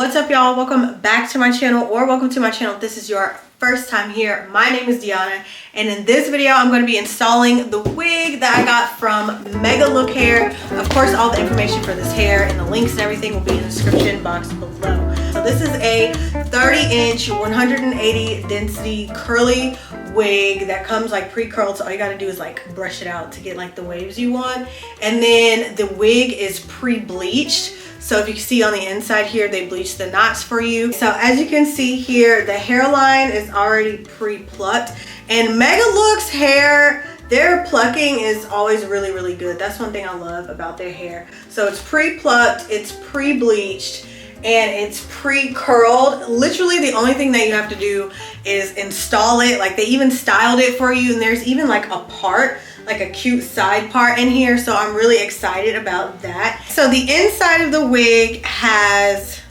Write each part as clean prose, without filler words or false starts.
What's up, y'all? Welcome back to my channel, or welcome to my channel if this is your first time here. My name is Deanna, and in this video I'm going to be installing the wig that I got from Megalook hair. Of course, all the information for this hair and the links and everything will be in the description box below. So this is a 30-inch 180 density curly wig that comes like pre-curled, so all you got to do is like brush it out to get like the waves you want. And then the wig is pre-bleached. So if you can see on the inside here, they bleached the knots for you. So as you can see here, the hairline is already pre-plucked. And Megalook's hair, their plucking is always really, really good. That's one thing I love about their hair. So it's pre-plucked, it's pre-bleached, and it's pre-curled. Literally the only thing that you have to do is install it. Like they even styled it for you, and there's even like a part, like a cute side part in here, so I'm really excited about that. So the inside of the wig has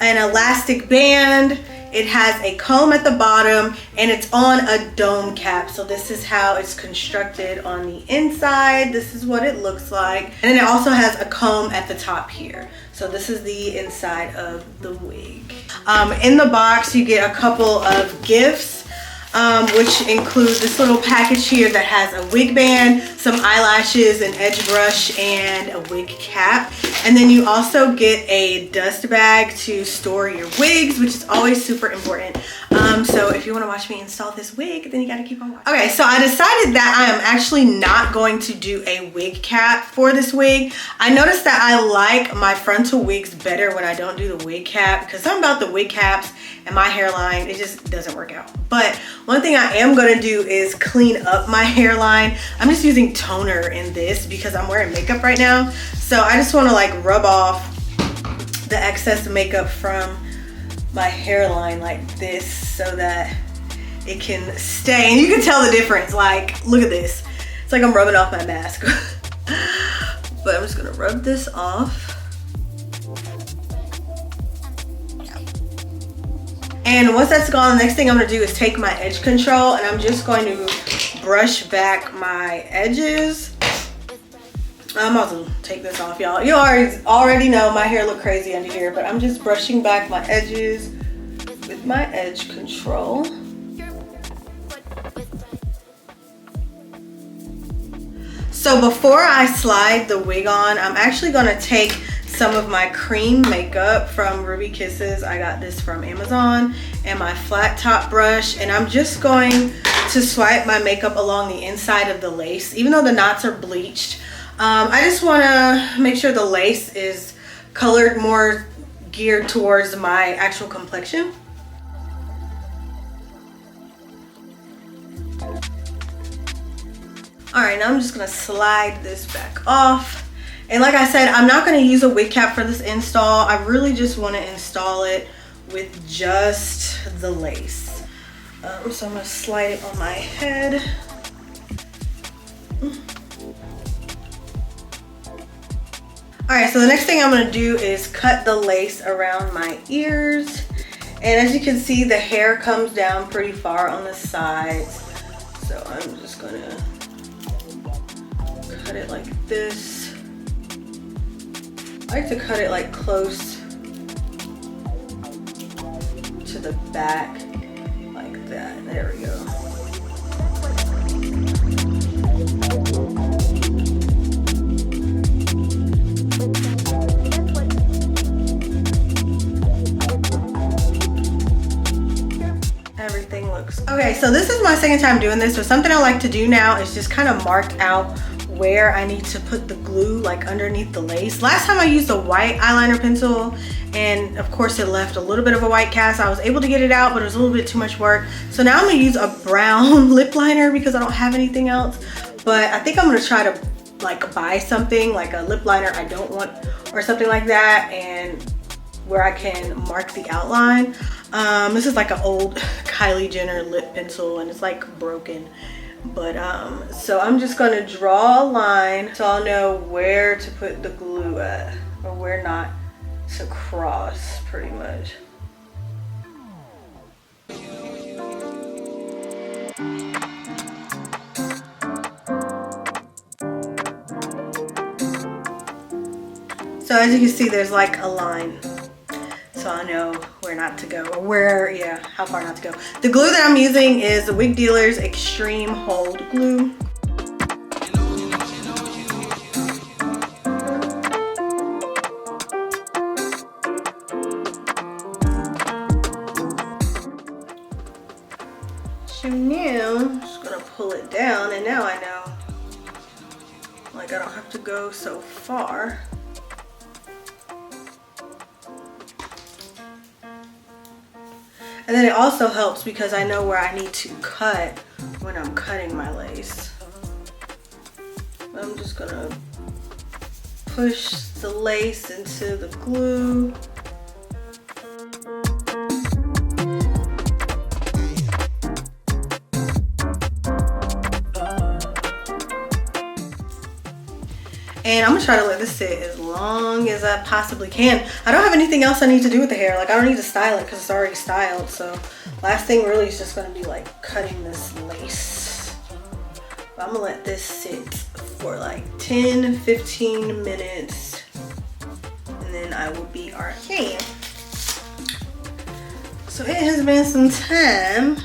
an elastic band, it has a comb at the bottom, and it's on a dome cap. So this is how it's constructed on the inside. This is what it looks like. And then it also has a comb at the top here. So this is the inside of the wig. In the box you get a couple of gifts, which include this little package here that has a wig band, some eyelashes, an edge brush, and a wig cap. And then you also get a dust bag to store your wigs, which is always super important. So if you want to watch me install this wig, then you got to keep on watching. Okay, so I decided that I am actually not going to do a wig cap for this wig. I noticed that I like my frontal wigs better when I don't do the wig cap, because something about the wig caps and my hairline, it just doesn't work out. But one thing I am going to do is clean up my hairline. I'm just using toner in this because I'm wearing makeup right now. So I just want to like rub off the excess makeup from my hairline like this so that it can stay. And you can tell the difference. Like, look at this. It's like I'm rubbing off my mask. But I'm just going to rub this off. And once that's gone, the next thing I'm going to do is take my edge control, and I'm just going to brush back my edges. I'm about to take this off, y'all. You already know my hair look crazy under here, but I'm just brushing back my edges with my edge control. So before I slide the wig on, I'm actually going to take some of my cream makeup from Ruby Kisses. I got this from Amazon, and my flat top brush, and I'm just going to swipe my makeup along the inside of the lace. Even though the knots are bleached, I just want to make sure the lace is colored more geared towards my actual complexion. All right, now I'm just gonna slide this back off. And like I said, I'm not going to use a wig cap for this install. I really just want to install it with just the lace. So I'm going to slide it on my head. Alright, so the next thing I'm going to do is cut the lace around my ears. And as you can see, the hair comes down pretty far on the sides. So I'm just going to cut it like this. I like to cut it like close to the back, like that. There we go. Everything looks okay. So this is my second time doing this. So something I like to do now is just kind of mark out where I need to put the glue, like underneath the lace. Last time I used a white eyeliner pencil, and of course it left a little bit of a white cast. I was able to get it out, but it was a little bit too much work. So now I'm gonna use a brown lip liner because I don't have anything else. But I think I'm gonna try to like buy something like a lip liner I don't want or something like that, and where I can mark the outline. This is like an old Kylie Jenner lip pencil, and it's like broken. But so I'm just going to draw a line so I'll know where to put the glue at, or where not to cross, pretty much. So as you can see, there's like a line. So so I know where not to go, or where, yeah, how far not to go. The glue that I'm using is the Wig Dealer's Extreme Hold Glue. So now I'm just gonna pull it down, and now I know, like, I don't have to go so far. And then it also helps because I know where I need to cut when I'm cutting my lace. I'm just gonna push the lace into the glue. And I'm gonna try to let this sit as long as I possibly can. I don't have anything else I need to do with the hair. Like, I don't need to style it because it's already styled. So last thing really is just gonna be like cutting this lace. But I'm gonna let this sit for like 10-15 minutes, and then I will be okay. So it has been some time,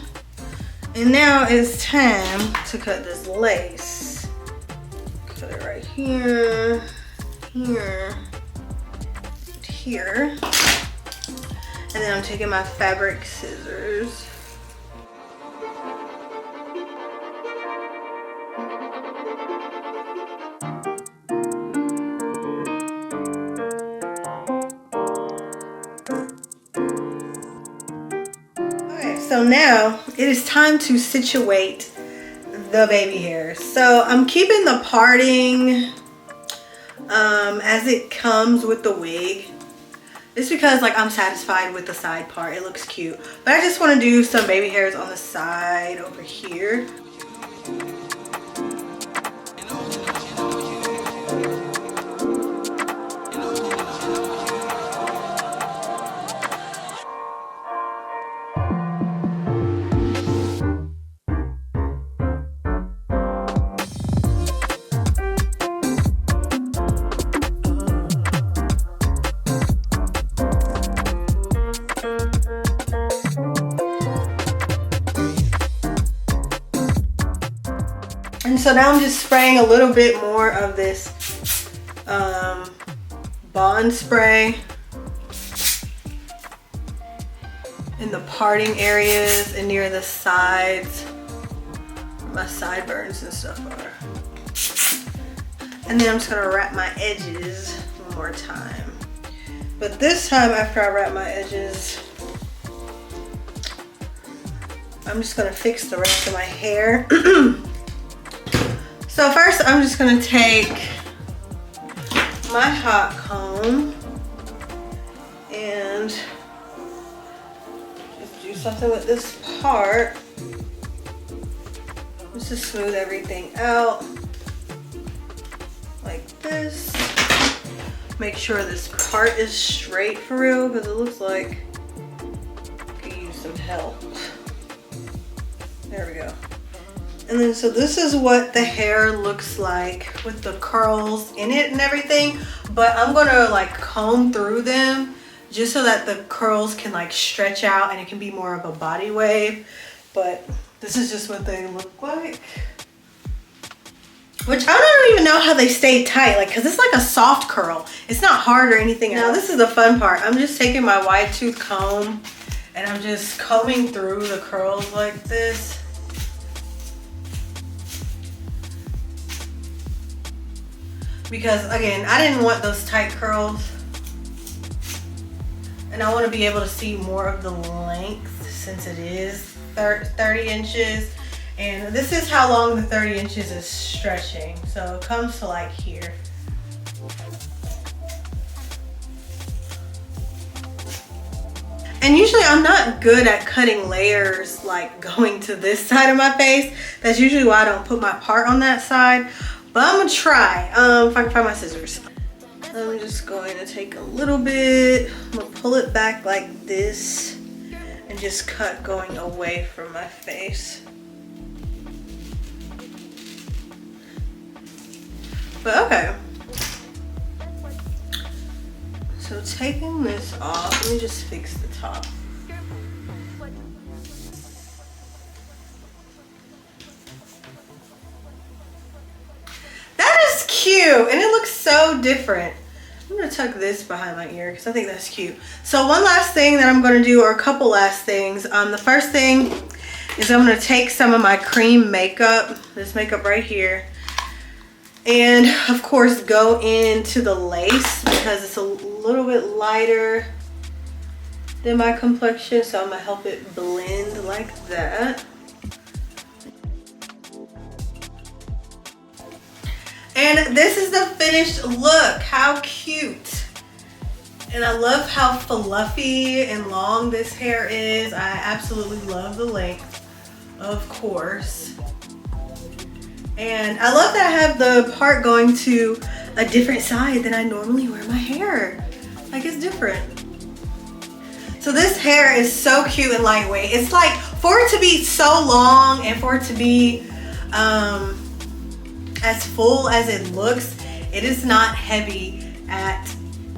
and now it's time to cut this lace. Put it right here, here, here. And then I'm taking my fabric scissors. Okay, so now it is time to situate the baby hairs. So I'm keeping the parting as it comes with the wig. It's because, like, I'm satisfied with the side part. It looks cute. But I just want to do some baby hairs on the side over here. And so now I'm just spraying a little bit more of this Bond spray in the parting areas and near the sides where my sideburns and stuff are. And then I'm just gonna wrap my edges one more time. But this time, after I wrap my edges, I'm just gonna fix the rest of my hair. So first, I'm just gonna take my hot comb and just do something with this part just to smooth everything out like this. Make sure this part is straight for real, because it looks like it could use some help. There we go. And then, so this is what the hair looks like with the curls in it and everything. But I'm gonna like comb through them just so that the curls can like stretch out and it can be more of a body wave. But this is just what they look like. Which I don't even know how they stay tight, like, cause it's like a soft curl. It's not hard or anything. Now this is the fun part. I'm just taking my wide tooth comb and I'm just combing through the curls like this. Because again, I didn't want those tight curls. And I want to be able to see more of the length since it is 30 inches. And this is how long the 30 inches is stretching. So it comes to like here. And usually I'm not good at cutting layers like going to this side of my face. That's usually why I don't put my part on that side. But I'm gonna try, if I can find my scissors. I'm just going to take a little bit, I'm gonna pull it back like this and just cut going away from my face. But okay. So So taking this off, let me just fix the top. That is cute, and it looks so different. I'm gonna tuck this behind my ear because I think that's cute. So one last thing that I'm gonna do, or a couple last things. The first thing is I'm gonna take some of my cream makeup, this makeup right here, and of course go into the lace because it's a little bit lighter than my complexion. So I'm gonna help it blend like that. And this is the finished look. How cute. And I love how fluffy and long this hair is. I absolutely love the length, of course. And I love that I have the part going to a different side than I normally wear my hair. Like, it's different. So this hair is so cute and lightweight. It's like, for it to be so long and for it to be as full as it looks, it is not heavy at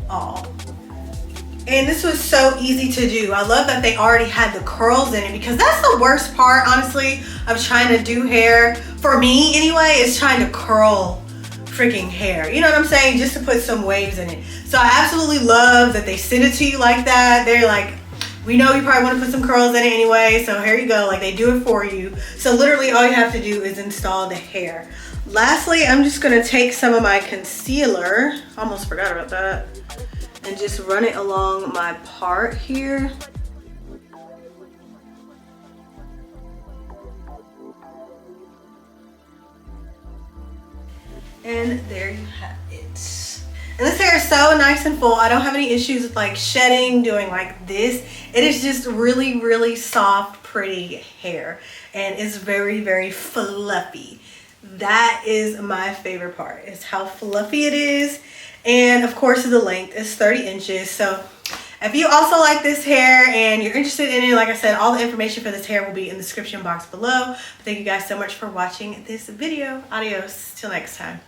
all. And this was so easy to do. I love that they already had the curls in it, because that's the worst part, honestly, of trying to do hair, for me anyway, is trying to curl freaking hair. You know what I'm saying? Just to put some waves in it. So I absolutely love that they send it to you like that. They're like, we know you probably want to put some curls in it anyway, so here you go. Like, they do it for you. So literally all you have to do is install the hair. Lastly, I'm just gonna take some of my concealer, almost forgot about that, and just run it along my part here. And there you have it. And this hair is so nice and full. I don't have any issues with like shedding, doing like this. It is just really, really soft, pretty hair. And it's very, very fluffy. That is my favorite part, is how fluffy it is. And of course the length is 30 inches. So if you also like this hair and you're interested in it, like I said, all the information for this hair will be in the description box below. Thank you guys so much for watching this video. Adios, till next time.